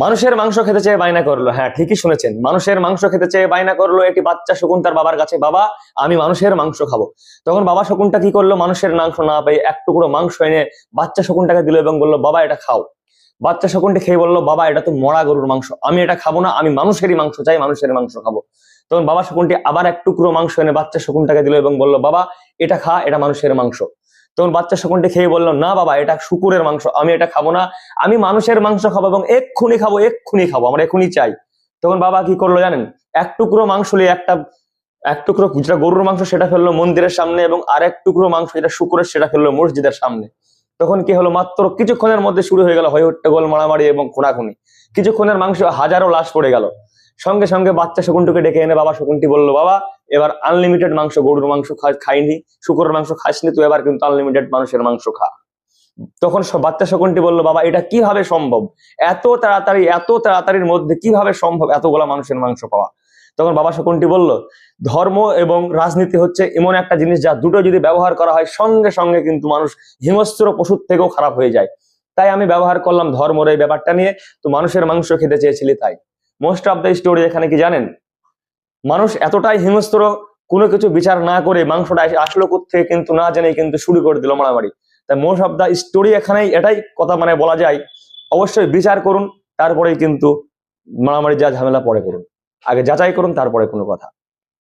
মানুষের মাংস খেতে চেয়ে বায়না করলো, হ্যাঁ ঠিকই শুনেছেন, মানুষের মাংস খেতে চেয়ে বায়না করলো একটি বাচ্চা শকুন তার বাবার কাছে, বাবা আমি মানুষের মাংস খাবো। তখন বাবা শকুনটা কি করলো, মানুষের মাংস না পেয়ে এক টুকরো মাংস এনে বাচ্চা শকুনটাকে দিল এবং বললো, বাবা এটা খাও। বাচ্চা শকুনটি খেয়ে বললো, বাবা এটা তো মরা গরুর মাংস, আমি এটা খাবো না, আমি মানুষেরই মাংস চাই, মানুষের মাংস খাবো। তখন বাবা শকুনটি আবার এক টুকরো মাংস এনে বাচ্চা শকুনটাকে দিল এবং বললো, বাবা এটা খা, এটা মানুষের মাংস। তখন বাচ্চা শকুনটি খেয়ে বললো, না বাবা এটা শুকুরের মাংস, আমি এটা খাবো না, আমি মানুষের মাংস খাবো এবং এক্ষুনি খাবো, এক্ষুনি খাবো, আমার এক্ষুনি চাই। তখন বাবা কি করলো জানেন, এক টুকরো মাংস নিয়ে এক টুকরো যেটা গরুর মাংস সেটা ফেললো মন্দিরের সামনে এবং আরেক টুকরো মাংস যেটা শুকুরের সেটা ফেললো মসজিদের সামনে। তখন কি হলো, মাত্র কিছুক্ষণের মধ্যে শুরু হয়ে গেল হই হট্টগোল, মারামারি এবং খুনাখুনি। কিছুক্ষণের মাংস হাজারো লাশ পড়ে গেল। সঙ্গে সঙ্গে বাচ্চা শকুনটিকে ডেকে এনে বাবা শকুনটি বললো, বাবা এবার আনলিমিটেড মাংস, গরুর মাংস খাইনি, শুকুরের মাংস খাসনি, তুই এবার কিন্তু আনলিমিটেড মানুষের মাংস খা। তখন বাচ্চা শকুনটি বললো, বাবা এটা কিভাবে সম্ভব, এত তাড়াতাড়ির মধ্যে কিভাবে সম্ভব এতগুলা মানুষের মাংস পাওয়া। তখন বাবা শকুনটি বলল, ধর্ম এবং রাজনীতি হচ্ছে এমন একটা জিনিস যা দুটো যদি ব্যবহার করা হয় সঙ্গে সঙ্গে কিন্তু মানুষ হিংস্র পশুর থেকেও খারাপ হয়ে যায়। তাই আমি ব্যবহার করলাম ধর্মের এই ব্যাপারটা নিয়ে, তো মানুষের মাংস খেতে চেয়েছিলি তাই। মোস্ট অফ দ্য স্টোরি এখানে কি জানেন, মানুষ এতটাই হিংস্র, কোনো কিছু বিচার না করে মাংসটা আসলো কোত্থেকে কিন্তু না জেনেই কিন্তু শুরু করে দিল মারামারি। তাই মোস্ট অফ দা স্টোরি এখানেই এটাই কথা মানে বলা যায়, অবশ্যই বিচার করুন, তারপরেই কিন্তু মারামারি যা ঝামেলা পরে করুন, আগে যাচাই করুন তারপরে কোনো কথা।